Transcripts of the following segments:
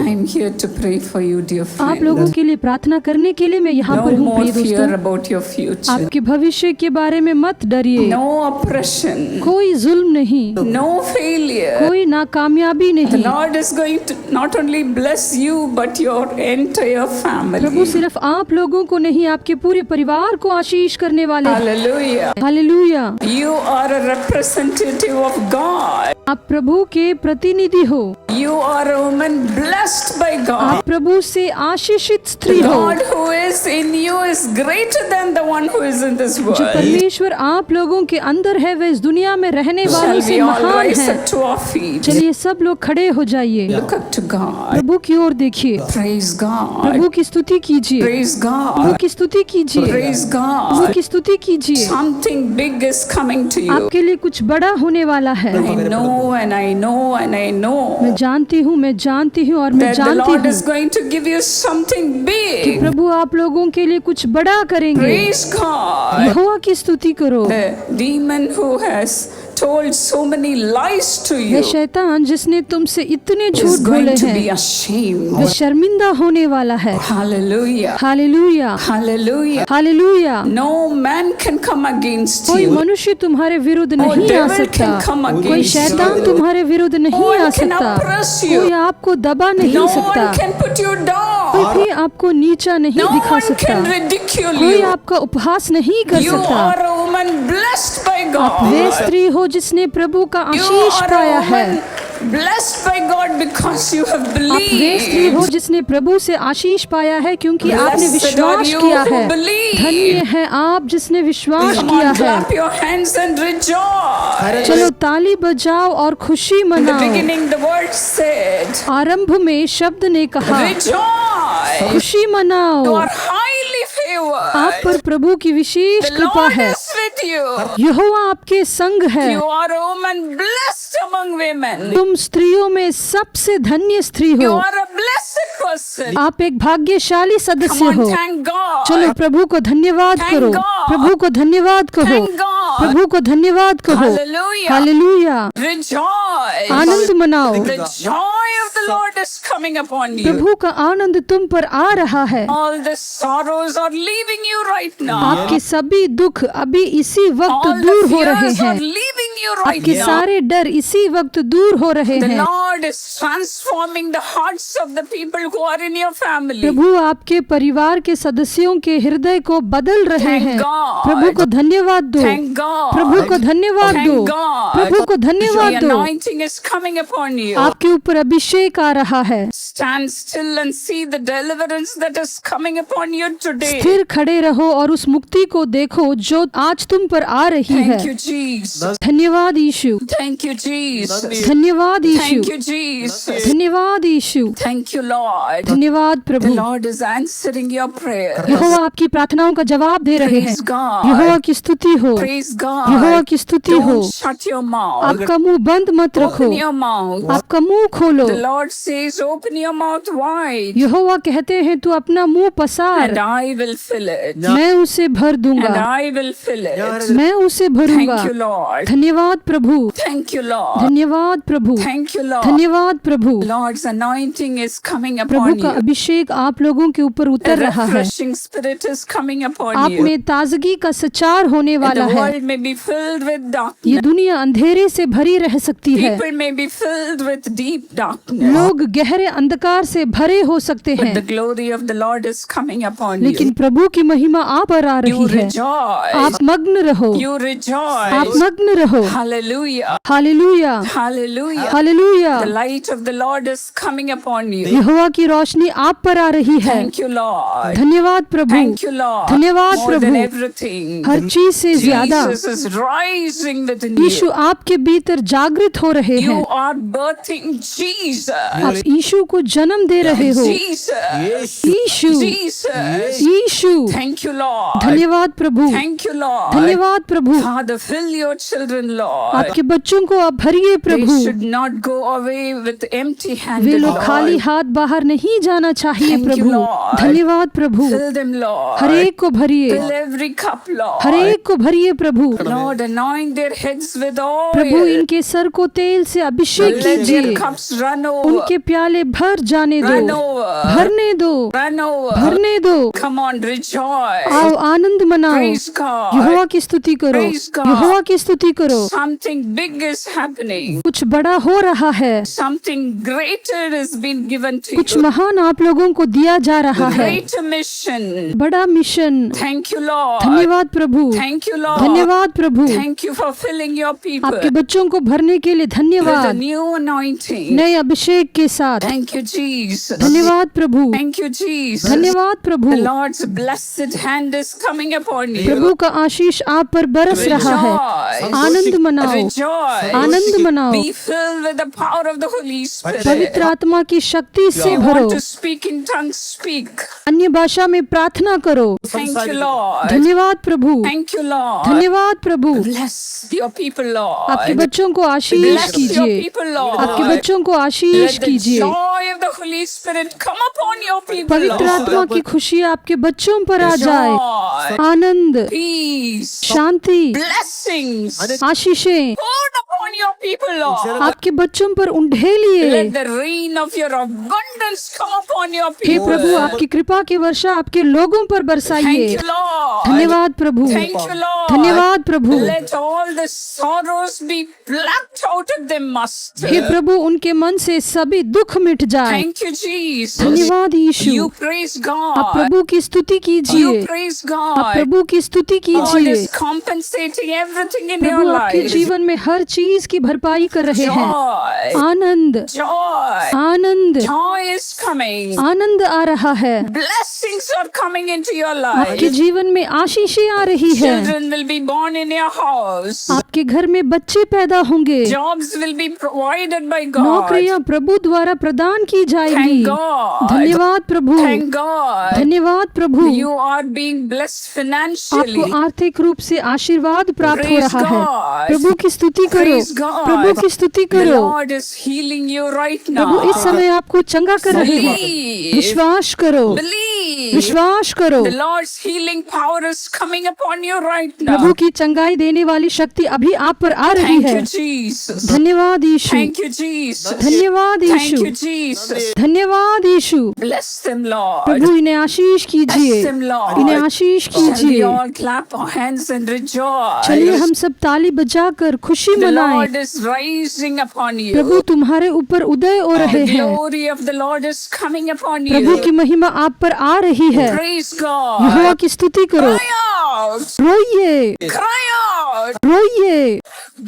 I'm here to pray for you, dear आप friend. लोगों के लिए प्रार्थना करने के लिए मैं यहाँ पर No हूँ more प्रिय fear दोस्तों। about your future. आपके भविष्य के बारे में मत डरिए। No oppression. कोई जुल्म नहीं, No failure. कोई नाकामयाबी The नहीं। Lord is going to not only bless you but your entire Prabhu family. सिर्फ आप लोगों को नहीं, आपके पूरे परिवार को आशीष करने वाले हैं। Hallelujah. Hallelujah. You are a representative of God. आप प्रभु के प्रतिनिधि हो। You are a woman blessed by God. आप प्रभु से आशीषित स्त्री The हो। God who is in you is greater than the one who is in this जो world. परमेश्वर आप लोगों के अंदर है वह इस दुनिया में रहने वालों Shall we से all महान rise है। up to our feet? चलिए सब लोग खड़े हो जाइए। Look up to God. प्रभु की ओर देखिए। Praise God. प्रभु की स्तुति कीजिए। Praise प्रभु God. की स्तुति कीजिए। Praise प्रभु God. की स्तुति कीजिए। Something big is coming to you. आपके लिए कुछ बड़ा होने वाला है। I know and I know and I know मैं जानती हूँ और मैं that the जानती Lord हूँ is going to give you something कि big. प्रभु आप लोगों के लिए कुछ बड़ा करेंगे। Praise God. यहोवा की स्तुति करो। The demon who has told so many lies to वह you शैतान जिसने तुमसे इतने is झूठ going बोले to be हैं ashamed. वह शर्मिंदा होने वाला है। Hallelujah. Hallelujah, Hallelujah. Hallelujah. No man can come against कोई you. मनुष्य तुम्हारे विरुद्ध नहीं आ devil सकता। can come कोई against शैतान you. तुम्हारे विरुद्ध नहीं one आ can सकता। oppress you. कोई आपको दबा नहीं No सकता। one can put you कोई down. भी आपको नीचा नहीं No दिखा one सकता। can ridicule कोई you. आपका उपहास नहीं कर You सकता। are a woman blessed by आप वे God. स्त्री हो जिसने प्रभु का You आशीष are पाया a है। woman blessed by God because you have आप वे स्त्री हो believed. जिसने प्रभु से आशीष पाया है क्योंकि आपने Blessed are विश्वास you किया who है। believe. धन्य है आप जिसने विश्वास Come किया on, है। clap your hands and rejoice. चलो ताली बजाओ और खुशी In the मनाओ। beginning, the word said, आरंभ में शब्द ने कहा rejoice. खुशी You मनाओ। are highly आप favored. पर प्रभु की विशेष The कृपा Lord है। is with you. यहोवा आपके संग है। You are a woman blessed among women. तुम स्त्रियों में सबसे धन्य स्त्री You हो। are a blessed person. आप एक भाग्यशाली Come सदस्य on, हो। thank God. चलो प्रभु को धन्यवाद Thank करो। God. प्रभु को धन्यवाद कहो। Thank God. प्रभु को धन्यवाद कहो। Hallelujah. हालेलुया। Rejoice. आनंद मनाओ। The joy of the Lord is coming upon you. प्रभु का आनंद तुम पर आ रहा है। All the sorrows are leaving you right now. आपके सभी दुख अभी इसी वक्त All दूर the हो रहे fears are हैं। leaving you right आपके now. सारे डर इसी वक्त दूर हो रहे The हैं। Lord is transforming the hearts of the people who are in your family. प्रभु आपके परिवार के सदस्यों के हृदय को बदल रहे Thank हैं। God. प्रभु को धन्यवाद दो। Thank God. प्रभु को धन्यवाद Thank दो। God. प्रभु को The धन्यवाद दो। anointing is coming upon you. आपके ऊपर अभिषेक आ रहा है। Stand still and see the deliverance that is coming upon you today. स्थिर खड़े रहो और उस मुक्ति को देखो जो आज तुम पर आ रही है। Thank you, Jesus. धन्यवाद यीशु। Thank you, Jesus. धन्यवाद यीशु। Thank you, Jesus. धन्यवाद यीशु। Thank you, Lord. धन्यवाद The Prabhu. Lord is answering your prayers. यहोवा आपकी प्रार्थनाओं का जवाब दे रहे हैं। Praise God. यहोवा की स्तुति हो। Praise यहोवा God. की स्तुति हो। Don't shut your mouth. आपका मुंह बंद मत रखो। Open your mouth. आपका मुंह खोलो। The Lord says, open your mouth wide, यहोवा कहते हैं तू अपना मुंह पसार, and I will fill it. मैं उसे भर And दूंगा। I will fill it. मैं उसे भरूंगा। Thank you, Lord. धन्यवाद प्रभु। Thank you, Lord. धन्यवाद प्रभु। Thank you, Lord. धन्यवाद प्रभु। Lord's anointing is coming Prabhu upon का you. अभिषेक आप लोगों के ऊपर A उतर रहा है। refreshing spirit is coming upon आप you. में ताजगी का सचार होने And वाला the है। world may be filled with ये darkness. दुनिया अंधेरे से भरी रह सकती है। People may be filled with deep darkness. लोग गहरे अंधकार से भरे हो सकते But the हैं, glory of the Lord is coming upon लेकिन you. प्रभु की महिमा आप पर आ You रही है। rejoice. आप मग्न रहो। You आप rejoice. मग्न रहो। Hallelujah. Hallelujah. Hallelujah. Hallelujah. The light of the Lord is coming upon you. यहोवा की रोशनी आप पर आ रही है। Thank you, Lord. धन्यवाद प्रभु। Thank you, Lord. धन्यवाद More than प्रभु। everything. हर चीज से ज्यादा Jesus is rising within Yeshu you. आपके भीतर जागृत हो रहे You हैं। are birthing Jesus. आप यीशु को जन्म दे रहे हो। Jesus. Yeshu Jesus. Yeshu. Thank you, Lord. धन्यवाद प्रभु। Thank you, Lord. धन्यवाद प्रभु। Father, fill your children, Lord. आपके बच्चों को आप भरिए They Prabhu. should not go away with way empty-handed, लोग खाली Lord. हाथ बाहर नहीं जाना चाहिए Thank you, प्रभु। Lord. धन्यवाद प्रभु। Fill them, Lord. हर एक को भरिए। Fill every cup, Lord. हर एक को भरिए प्रभु। प्रभु। Lord, anoint their heads with Prabhu oil. इनके सर को तेल से अभिषेक Let their कीजिए, cups run over. उनके प्याले भर जाने दो, Run over. भरने दो, Run over. भरने दो। Come on, rejoice. आओ आनंद मनाओ, Praise God. यहोवा की स्तुति करो, Praise God. यहोवा की स्तुति करो। Something big is happening. कुछ बड़ा हो रहा है, Something greater is being given to कुछ you. महान आप लोगों को दिया जा रहा है, Greater mission. बड़ा मिशन। Thank you, Lord. धन्यवाद प्रभु, Thank you, Lord. धन्यवाद प्रभु, Thank you for filling your people आपके बच्चों को भरने के लिए with a धन्यवाद, new anointing. नए अभिषेक के साथ। Thank you, Jesus. धन्यवाद प्रभु, Thank you, Jesus. धन्यवाद प्रभु। The Lord's blessed hand is coming upon you. प्रभु का आशीष आप पर बरस रहा है। Rejoice. आनंद मनाओ, Rejoice. आनंद मनाओ, Be filled with the power of the Holy Spirit. पवित्र आत्मा की शक्ति से You भरो, want to speak in tongues, speak. अन्य भाषा में प्रार्थना करो। Thank you, Lord. धन्यवाद प्रभु, Thank you, Lord. धन्यवाद प्रभु। Bless your people, Lord. आपके बच्चों को आशीष Bless your कीजिए, people, Lord. आपके बच्चों को आशीष Let the कीजिए। joy of the Holy Spirit come upon your people, पवित्र आत्मा Lord. की खुशी आपके बच्चों पर आ जाए। Joy, Anand, peace, Shanti, blessings आशीषें poured upon your people, Lord. आपके बच्चों पर उंडेलिए। Let the rain of your abundance come upon your hey people. प्रभु, आपकी कृपा की वर्षा आपके लोगों पर Thank बरसाइए। you, Lord. धन्यवाद प्रभु, Thank you, Lord. धन्यवाद प्रभु। Let all the sorrows be plucked out of them, Master. हे प्रभु, उनके मन से सभी दुख मिट जाए। Thank you, Jesus. धन्यवाद यीशु। You praise आप God. प्रभु की स्तुति कीजिए, You praise आप God. प्रभु की स्तुति God कीजिए। is compensating everything in your प्रभु आपके life. जीवन में हर चीज की भरपाई कर रहे हैं। Joy. Anand, Joy. Anand, Joy is coming. आनंद आ रहा है। Blessings are coming into your आपके life. जीवन में आशीषें आ रही है। Children will be born in your house. आपके घर में बच्चे पैदा होंगे। Jobs will be provided by God. नौकरियां प्रभु द्वारा प्रदान की जाएगी। Thank God. धन्यवाद प्रभु, Thank God. धन्यवाद प्रभु। You are being blessed financially. आपको आर्थिक रूप से आशीर्वाद प्राप्त हो Praise रहा है। God. प्रभु की स्तुति करो, Praise God. प्रभु की स्तुति The करो। Lord is healing you right Prabhu now. इस समय आपको चंगा कर रहे हैं। Believe. विश्वास करो, Believe. विश्वास करो। The Lord's healing power is coming upon you right now. प्रभु की चंगाई देने वाली शक्ति अभी आप पर आ रही Thank है। you, Jesus. धन्यवाद यीशु, Thanक you, Jesus. धन्यवाद Thank यीशु, you, Jesus. धन्यवाद यीशु। Bless them, Lord. प्रभु इन्हें आशीष कीजिए, Bless them, Lord. इन्हें आशीष Shall we कीजिए। all clap our hands and rejoice? चलिए हम सब ताली बजाकर खुशी The मनाएं। Lord is rising upon you. प्रभु तुम्हारे ऊपर उदय हो रहे The हैं। glory of the Lord is coming upon प्रभु की you. महिमा आप पर आ रही है। Praise यहोवा God. की स्तुति करो। Cry out. रोइए, Cry out. रोइए।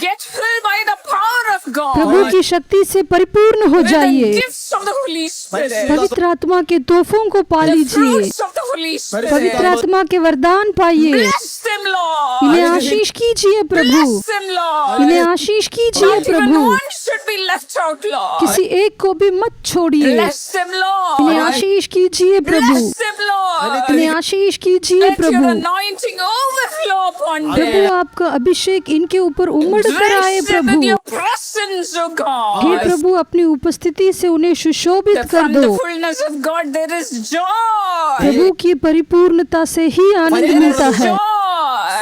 Get filled by the power of Prabhu God. की शक्ति से परिपूर्ण हो With the जाइए। gifts of the Holy Spirit. पवित्र आत्मा के तोहफों को पा The लीजिए। fruits of the Holy पवित्र Spirit. आत्मा के वरदान पाइए। Bless them, इन्हें Lord. आशीष कीजिए प्रभु, Bless them, Lord. इन्हें आशीष कीजिए Not even Prabhu. one should be left out, Lord. किसी एक को भी मत छोड़िए। Bless them, इन्हें Lord. आशीष कीजिए प्रभु, Bless them, Lord. इन्हें आशीष कीजिए Let your Prabhu. anointing overflow upon Prabhu them. आपका अभिषेक इनके ऊपर उमड़ कर आए Bless them Prabhu. with your presence, O hey God. प्रभु अपनी उपस्थिति से उन्हें सुशोभित That कर from दो। the fullness of God there is joy. प्रभु की परिपूर्णता से ही आनंद There मिलता is है। joy.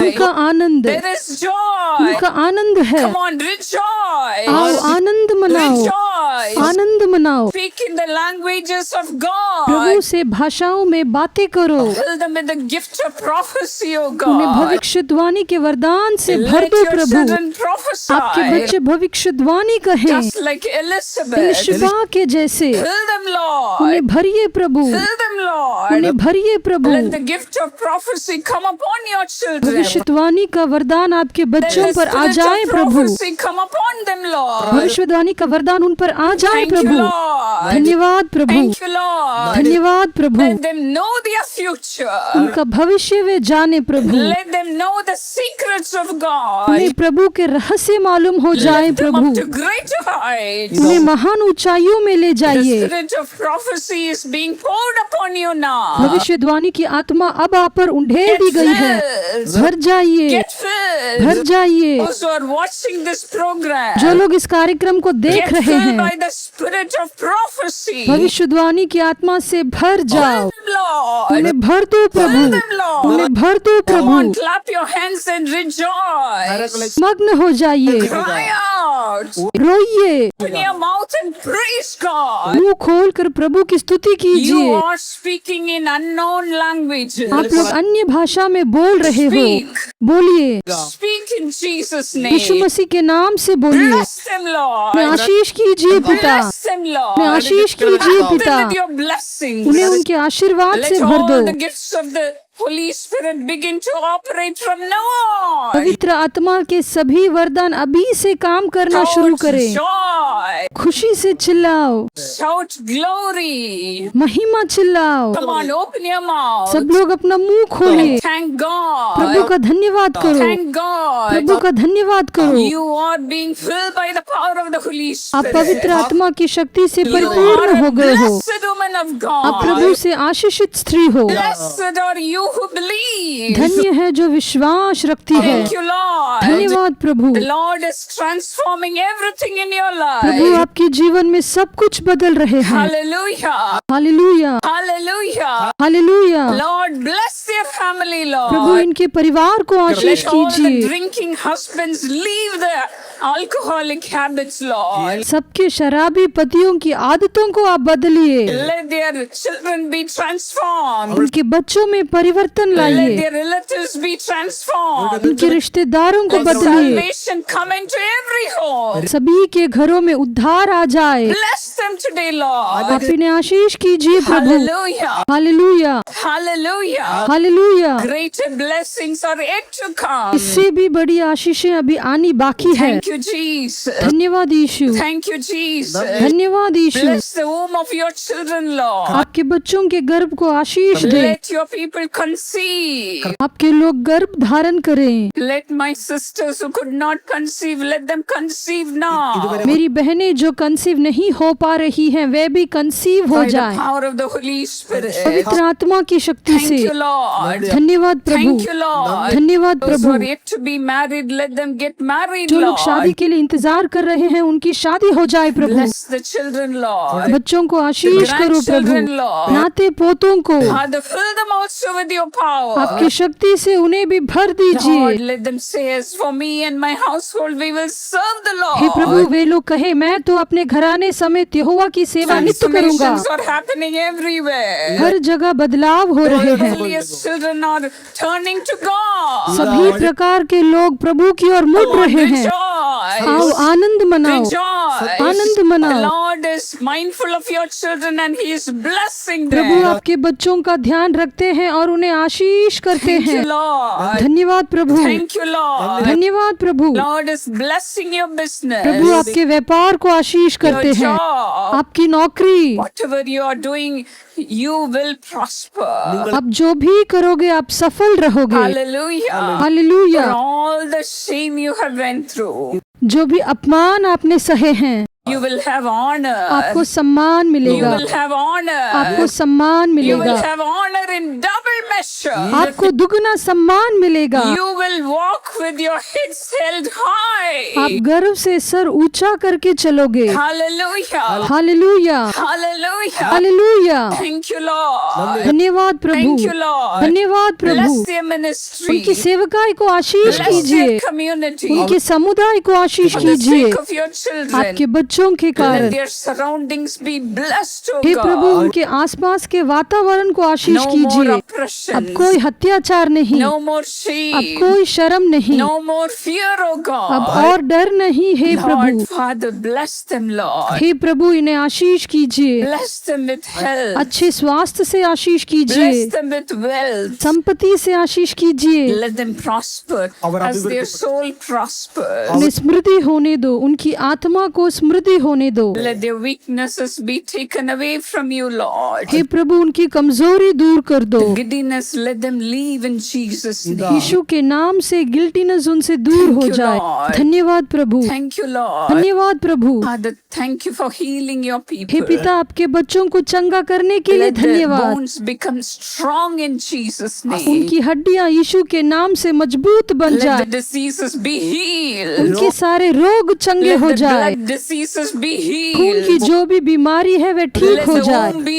उनका आनंद, There is joy. उनका आनंद है। Come on, rejoice. आओ आनंद मनाओ, Rejoice. आनंद मनाओ। Speak in the languages of God. प्रभु से भाषाओं में बातें करो। Fill them with the gift of prophecy, O उन्हें God. भविष्यवाणी के वरदान से भर Let दो your प्रभु। children आपके prophesy. बच्चे भविष्यवाणी कहें, Just like Elizabeth. एलिशबा के जैसे। Fill them, Lord. उन्हें भरिए प्रभु, Fill them, Lord. उन्हें भरिए प्रभु। Let the gift of prophecy come upon your children. भविष्यवाणी का वरदान आपके Let बच्चों the पर आ spirit जाए of Prabhu. prophecy come upon them, Lord. भविष्यवाणी का वरदान उन पर आ जाए Thank you, प्रभु। Lord. धन्यवाद प्रभु, Thank you, Lord. धन्यवाद प्रभु। Let them know their future. उनका भविष्य वे जाने प्रभु। Let them know the secrets of God. उन्हें प्रभु के रहस्य मालूम हो जाए Lift them Prabhu. up to greater heights. उन्हें महान ऊंचाइयों में ले The जाइए। spirit of prophecy is being poured upon you now. भविष्यवाणी की आत्मा अब आप पर उंडेल दी गई है। filled. भर जाइए, Get filled. भर जाइए। Those who are watching this program, जो लोग इस कार्यक्रम को देख get रहे filled हैं, by the spirit of prophecy. भविष्यवाणी की आत्मा से भर जाओ। Fill them, Lord. उन्हें भर दो Fill प्रभु, them, Lord. उन्हें भर दो Come Prabhu. on, clap your hands and rejoice. मग्न हो जाइए, Cry out. रोइए, Open your mouth and praise God. मुंह खोल कर प्रभु की स्तुति You कीजिए। are speaking in unknown languages. आप लोग अन्य भाषा में बोल रहे हो, Speak. बोलिए, Speak in Jesus' Yeshu name. मसीह के नाम से बोलिए। Bless them, मैं Lord. आशीष कीजिए पिता, Bless them, मैं Lord. आशीष कीजिए Fill पिता, them with your blessings. उन्हें उनके आशीर्वाद Let से भर all दो। the gifts of the Holy Spirit begin to operate from now on. पवित्र आत्मा के सभी वरदान अभी से काम करना शुरू Shout करें। joy. खुशी से चिल्लाओ, Shout glory. महिमा चिल्लाओ। Come on, open your mouth. सब लोग अपना मुंह खोलिए, Thank प्रभु God. का धन्यवाद करो, Thank God. प्रभु का धन्यवाद करो। You are being filled by the power of the Holy आप Spirit. पवित्र आत्मा की शक्ति से You are परिपूर्ण हो a गए हो। blessed woman of आप God. प्रभु से आशीषित स्त्री हो। Blessed are you who believe. धन्य है जो विश्वास रखती है। Thank you, Lord. धन्यवाद प्रभु। The Lord is transforming everything in your Prabhu life. आपके जीवन में सब कुछ बदल रहे हैं। Hallelujah. Hallelujah, Hallelujah. Hallelujah. Lord, bless their family, Prabhu Lord. इनके परिवार को आशीष Let all the कीजिए। drinking husbands leave their alcoholic habits, Lord. सबके शराबी पतियों की आदतों को आप बदलिए। Let their children be transformed. उनके बच्चों में परिवर्तन Let लाइए। their relatives be transformed. उनके रिश्तेदारों को Let बदलिए। salvation come into every home. सभी के घरों में उद्धार आ जाए। Bless them today, Lord. आप इन्हें आशीष कीजिए प्रभु। Hallelujah. Hallelujah, Hallelujah. Hallelujah. Greater blessings are yet to come. इससे भी बड़ी आशीषें अभी आनी बाकी है। Thank you, Jesus. धन्यवाद यीशु, Thank you, Jesus. धन्यवाद यीशु। Bless the womb of your children, Lord. आपके बच्चों के गर्भ को आशीष दे। Let your people conceive. आपके लोग गर्भ धारण करें। Let my sisters who could not conceive, let them conceive now. मेरी बहनें जो कंसीव नहीं हो पा रही हैं, वे भी कंसीव हो By the जाएं। power of the Holy Spirit. पवित्र आत्मा की शक्ति Thank से। you, Lord. धन्यवाद प्रभु, Thank you, Lord. धन्यवाद Those who Prabhu. are yet to be married, let them get married, जो लोग शादी Lord. के लिए इंतजार कर रहे हैं, उनकी शादी हो जाए प्रभु। Bless the children, Lord. बच्चों को आशीष करो प्रभु। grandchildren, Lord. नाते पोतों को Father, fill them also with your power. आपकी शक्ति से उन्हें भी भर दीजिए। Lord, let them say, as for me and my household, we will serve the hey Prabhu, Lord. वे लोग कहे, मैं तो अपने घराने समेत यहोवा की सेवा नित्य करूंगा। Transformations are happening everywhere. हर जगह बदलाव हो रहे The हैं। holiest children are turning to God. सभी प्रकार के लोग प्रभु की ओर मुड़ रहे हैं। आओ Rejoice. आनंद मनाओ, Rejoice. आनंद The मनाओ। Lord is mindful of your children and He is blessing Prabhu them. आपके बच्चों का ध्यान रखते हैं और उन्हें आशीष करते Thank you, हैं। Lord. धन्यवाद प्रभु, Thank you, Lord. धन्यवाद प्रभु। Lord is blessing your Prabhu business, आपके व्यापार को आशीष your करते हैं। job. आपकी नौकरी, Whatever you are doing, you will prosper. आप जो भी करोगे आप सफल रहोगे। Hallelujah. For hallelujah. all the shame you have went through, जो भी अपमान आपने सहे हैं, you will have honor. आपको सम्मान You मिलेगा। will have honor. आपको सम्मान You will मिलेगा। have honor in double measure. आपको दुगना सम्मान मिलेगा। You will walk with your heads held आप high. गर्व से सर ऊंचा करके चलोगे। Hallelujah. Hallelujah, Hallelujah. Hallelujah. Thank you, Lord. धन्यवाद प्रभु, Thank you, Lord. धन्यवाद प्रभु। Bless their ministry. उनकी सेवकाई को आशीष Bless कीजिए। their community. उनके समुदाय को आशीष For the कीजिए। sake of your children. आपके बच्चों के Let कारण their surroundings be blessed, O hey Prabhu, God. उनके आसपास के वातावरण को आशीष No more कीजिए। अब oppression. कोई अत्याचार नहीं, No more अब shame. कोई शर्म नहीं, No more fear, O अब God. और डर नहीं। हे प्रभु, Lord, Father, bless them, Lord. हे प्रभु, इन्हें आशीष कीजिए। Bless them with health. अच्छे स्वास्थ्य से आशीष कीजिए, Bless them with wealth. संपत्ति से आशीष कीजिए। Let them prosper as their soul prospers. उन्हें स्मृति होने दो, उनकी आत्मा को स्मृति होने दो। Let their weaknesses be taken away from you, Lord. हे प्रभु, उनकी कमजोरी दूर कर दो। Giddiness guiltiness, let them leave in Jesus' name. यीशु के नाम से गिल्टीनेस उनसे दूर हो Thank you, जाए। Lord. धन्यवाद प्रभु, Thank you, Lord. धन्यवाद प्रभु। Father, thank you for healing your hey people. पिता, आपके बच्चों को चंगा करने के लिए Let their धन्यवाद। bones become strong in Jesus' name. उनकी हड्डियां यीशु के नाम से मजबूत बन Let जाए। the diseases be healed. उनके सारे रोग चंगे Let हो the जाए। blood diseases be खून की healed. जो भी बीमारी है वह ठीक Let हो the जाए। womb be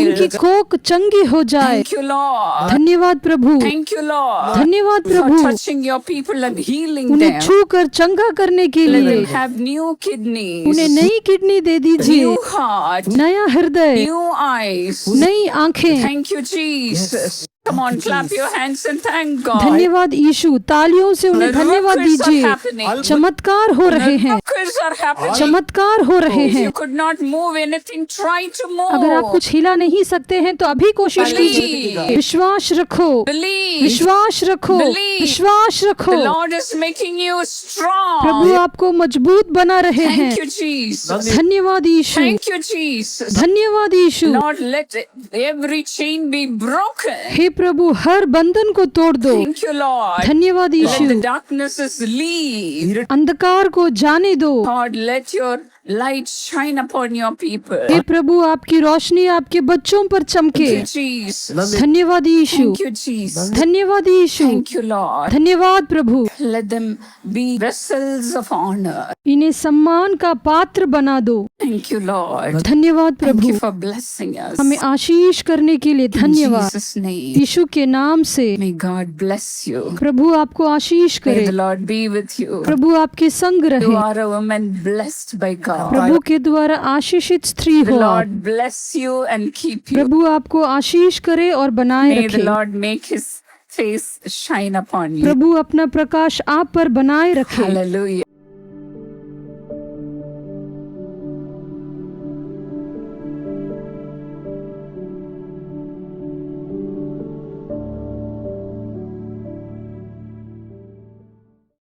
उनकी healed. कोख चंगी हो जाए। Thank you, Lord. धन्यवाद प्रभु, Thank you, Lord, धन्यवाद for Prabhu. touching your people and healing उन्हें them. छू कर चंगा करने के Let लिए them have new उन्हें kidneys, नई किडनी दे दीजिए, new heart, नया हृदय, new eyes. नई आंखें। Thank you, Jesus. Come on, clap your hands and thank God. धन्यवाद यीशु, तालियों से उन्हें धन्यवाद Miracles are दीजिए। happening. चमत्कार हो रहे हैं, Miracles are happening. चमत्कार हो रहे If हैं। you could not move anything, try to अगर आप move. कुछ हिला नहीं सकते हैं तो अभी कोशिश कीजिए। Believe. विश्वास रखो, Believe. विश्वास रखो, Believe. विश्वास रखो। The Lord is making you strong. प्रभु आपको मजबूत बना रहे हैं। Thank you, Jesus. धन्यवाद यीशु, Thank you, Jesus. धन्यवाद यीशु। Lord, let every chain be broken. हे प्रभु, हर बंधन को तोड़ दो। Thank you, Lord. धन्यवाद Let Yeshu. the darknesses leave. अंधकार को जाने दो। God, let your light shine upon your people. हे प्रभु, आपकी रोशनी आपके बच्चों पर चमके। Thank you, Jesus. धन्यवाद यीशु, Thank you, Jesus. धन्यवाद यीशु, Thank you, Lord. धन्यवाद प्रभु। Let them be vessels of honor. इन्हें सम्मान का पात्र बना दो। Thank you, Lord. धन्यवाद Thank Prabhu, you for blessing us. हमें आशीष करने के लिए In धन्यवाद। Jesus' name. यीशु के नाम से May God bless you. प्रभु आपको आशीष May करे। the Lord be with you. प्रभु आपके संग You रहे। are a woman blessed by God. प्रभु के द्वारा आशीषित स्त्री The हो आप। Lord bless you and keep you. प्रभु आपको आशीष करे और बनाए May the रखे। Lord make his face shine upon you. प्रभु अपना प्रकाश आप पर बनाए रखे। Hallelujah.